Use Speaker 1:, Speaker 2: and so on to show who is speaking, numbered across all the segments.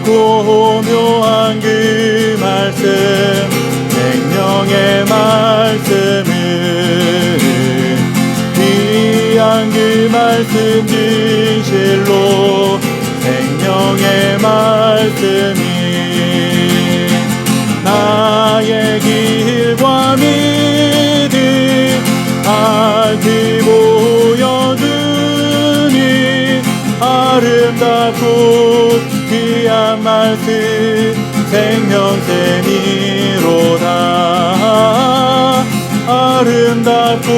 Speaker 1: 고묘한 그 말씀, 생명의 말씀은 귀한 그 말씀 진실로 생명의 말씀이 나의 길과 믿음 밝히 보여주니 아름답고 귀한 말씀 생명샘이로다. 아름답고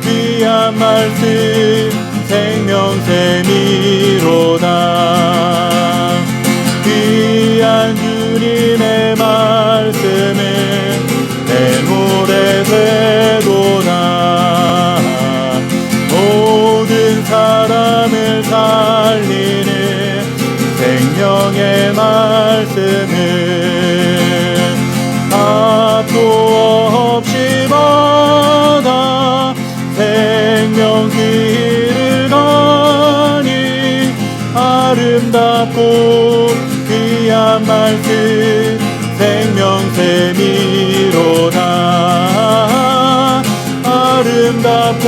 Speaker 1: 귀한 말씀 생명샘이로다. 귀한 주님의 말씀은 내 노래 되도다. 모든 사람을 살리는 생명의 말씀은 합도 없이 받아 생명 길을 가니 아름답고 귀한 말씀 생명샘이로다. 아름답고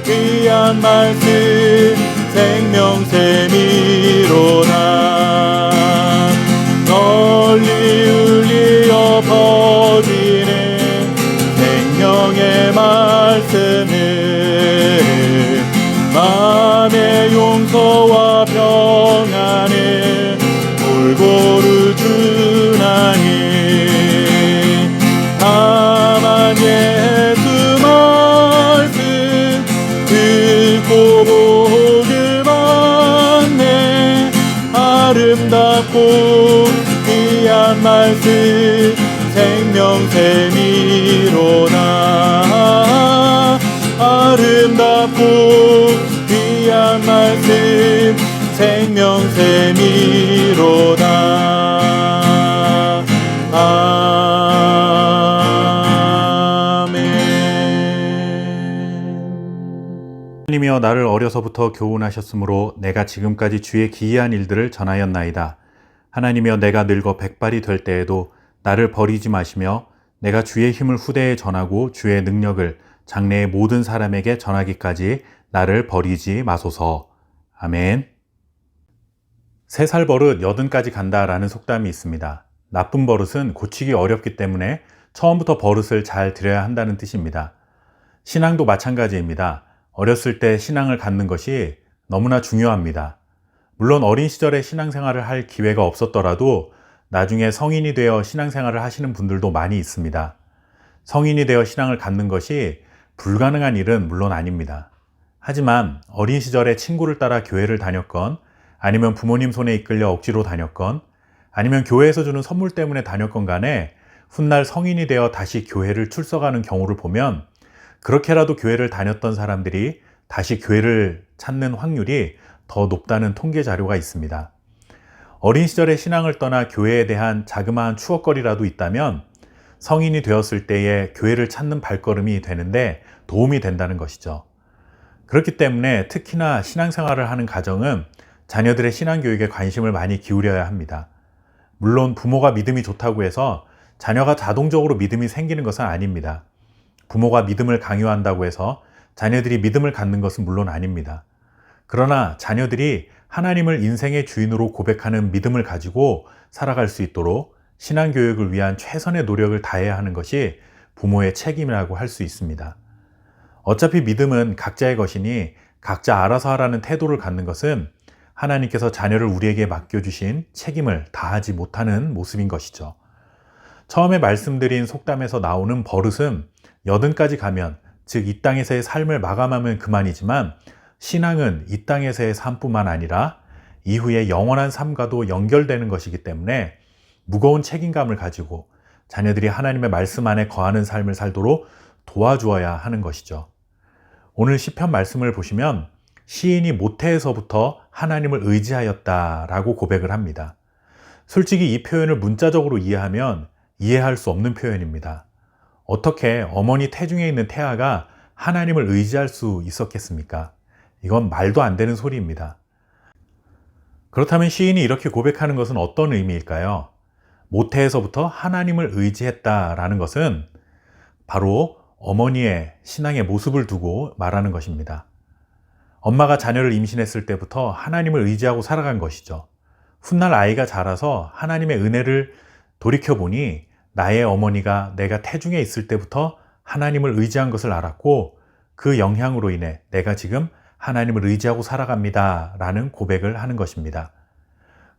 Speaker 1: 귀한 말씀 생명샘이로다. 널리 울리어 퍼지는 생명의 말씀은 마음의 용서와 평안을 골고루 주나니 다만 예수 말씀 듣고 복을 받네. 아름답고 귀한 말씀 생명샘이로다. 아름답고 귀한 말씀 생명샘이로다. 아멘.
Speaker 2: 하나님이여 나를 어려서부터 교훈하셨으므로 내가 지금까지 주의 기이한 일들을 전하였나이다. 하나님이여 내가 늙어 백발이 될 때에도 나를 버리지 마시며 내가 주의 힘을 후대에 전하고 주의 능력을 장래의 모든 사람에게 전하기까지 나를 버리지 마소서. 아멘. 3살 버릇 80까지 간다라는 속담이 있습니다. 나쁜 버릇은 고치기 어렵기 때문에 처음부터 버릇을 잘 들여야 한다는 뜻입니다. 신앙도 마찬가지입니다. 어렸을 때 신앙을 갖는 것이 너무나 중요합니다. 물론 어린 시절에 신앙생활을 할 기회가 없었더라도 나중에 성인이 되어 신앙생활을 하시는 분들도 많이 있습니다. 성인이 되어 신앙을 갖는 것이 불가능한 일은 물론 아닙니다. 하지만 어린 시절에 친구를 따라 교회를 다녔건 아니면 부모님 손에 이끌려 억지로 다녔건 아니면 교회에서 주는 선물 때문에 다녔건 간에 훗날 성인이 되어 다시 교회를 출석하는 경우를 보면 그렇게라도 교회를 다녔던 사람들이 다시 교회를 찾는 확률이 더 높다는 통계 자료가 있습니다. 어린 시절에 신앙을 떠나 교회에 대한 자그마한 추억거리라도 있다면 성인이 되었을 때에 교회를 찾는 발걸음이 되는데 도움이 된다는 것이죠. 그렇기 때문에 특히나 신앙생활을 하는 가정은 자녀들의 신앙교육에 관심을 많이 기울여야 합니다. 물론 부모가 믿음이 좋다고 해서 자녀가 자동적으로 믿음이 생기는 것은 아닙니다. 부모가 믿음을 강요한다고 해서 자녀들이 믿음을 갖는 것은 물론 아닙니다. 그러나 자녀들이 하나님을 인생의 주인으로 고백하는 믿음을 가지고 살아갈 수 있도록 신앙교육을 위한 최선의 노력을 다해야 하는 것이 부모의 책임이라고 할 수 있습니다. 어차피 믿음은 각자의 것이니 각자 알아서 하라는 태도를 갖는 것은 하나님께서 자녀를 우리에게 맡겨주신 책임을 다하지 못하는 모습인 것이죠. 처음에 말씀드린 속담에서 나오는 버릇은 80까지 가면, 즉 이 땅에서의 삶을 마감하면 그만이지만 신앙은 이 땅에서의 삶뿐만 아니라 이후의 영원한 삶과도 연결되는 것이기 때문에 무거운 책임감을 가지고 자녀들이 하나님의 말씀 안에 거하는 삶을 살도록 도와주어야 하는 것이죠. 오늘 시편 말씀을 보시면 시인이 모태에서부터 하나님을 의지하였다라고 고백을 합니다. 솔직히 이 표현을 문자적으로 이해하면 이해할 수 없는 표현입니다. 어떻게 어머니 태중에 있는 태아가 하나님을 의지할 수 있었겠습니까? 이건 말도 안 되는 소리입니다. 그렇다면 시인이 이렇게 고백하는 것은 어떤 의미일까요? 모태에서부터 하나님을 의지했다라는 것은 바로 어머니의 신앙의 모습을 두고 말하는 것입니다. 엄마가 자녀를 임신했을 때부터 하나님을 의지하고 살아간 것이죠. 훗날 아이가 자라서 하나님의 은혜를 돌이켜보니 나의 어머니가 내가 태중에 있을 때부터 하나님을 의지한 것을 알았고 그 영향으로 인해 내가 지금 하나님을 의지하고 살아갑니다 라는 고백을 하는 것입니다.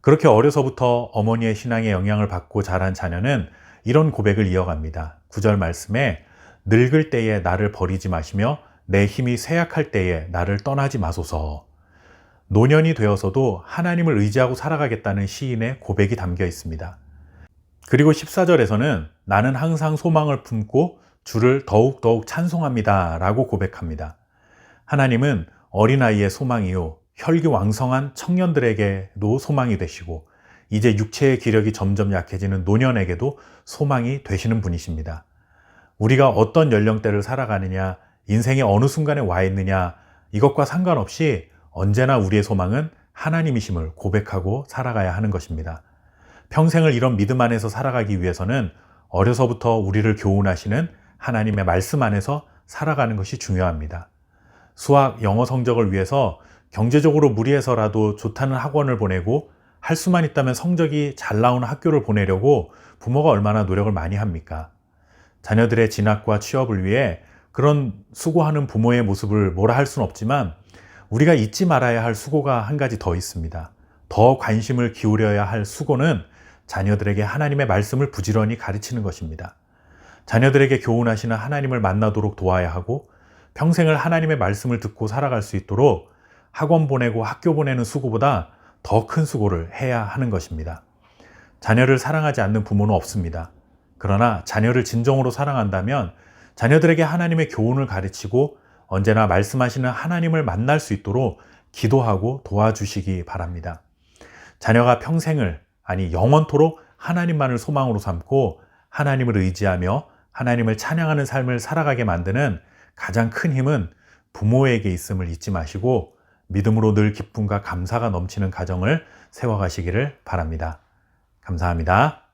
Speaker 2: 그렇게 어려서부터 어머니의 신앙의 영향을 받고 자란 자녀는 이런 고백을 이어갑니다. 9절 말씀에 늙을 때에 나를 버리지 마시며 내 힘이 쇠약할 때에 나를 떠나지 마소서. 노년이 되어서도 하나님을 의지하고 살아가겠다는 시인의 고백이 담겨 있습니다. 그리고 14절에서는 나는 항상 소망을 품고 주를 더욱더욱 찬송합니다 라고 고백합니다. 하나님은 어린아이의 소망이요 혈기왕성한 청년들에게도 소망이 되시고 이제 육체의 기력이 점점 약해지는 노년에게도 소망이 되시는 분이십니다. 우리가 어떤 연령대를 살아가느냐, 인생의 어느 순간에 와 있느냐 이것과 상관없이 언제나 우리의 소망은 하나님이심을 고백하고 살아가야 하는 것입니다. 평생을 이런 믿음 안에서 살아가기 위해서는 어려서부터 우리를 교훈하시는 하나님의 말씀 안에서 살아가는 것이 중요합니다. 수학, 영어 성적을 위해서 경제적으로 무리해서라도 좋다는 학원을 보내고 할 수만 있다면 성적이 잘 나오는 학교를 보내려고 부모가 얼마나 노력을 많이 합니까? 자녀들의 진학과 취업을 위해 그런 수고하는 부모의 모습을 뭐라 할 수는 없지만 우리가 잊지 말아야 할 수고가 한 가지 더 있습니다. 더 관심을 기울여야 할 수고는 자녀들에게 하나님의 말씀을 부지런히 가르치는 것입니다. 자녀들에게 교훈하시는 하나님을 만나도록 도와야 하고 평생을 하나님의 말씀을 듣고 살아갈 수 있도록 학원 보내고 학교 보내는 수고보다 더 큰 수고를 해야 하는 것입니다. 자녀를 사랑하지 않는 부모는 없습니다. 그러나 자녀를 진정으로 사랑한다면 자녀들에게 하나님의 교훈을 가르치고 언제나 말씀하시는 하나님을 만날 수 있도록 기도하고 도와주시기 바랍니다. 자녀가 평생을, 아니 영원토록 하나님만을 소망으로 삼고 하나님을 의지하며 하나님을 찬양하는 삶을 살아가게 만드는 가장 큰 힘은 부모에게 있음을 잊지 마시고 믿음으로 늘 기쁨과 감사가 넘치는 가정을 세워가시기를 바랍니다. 감사합니다.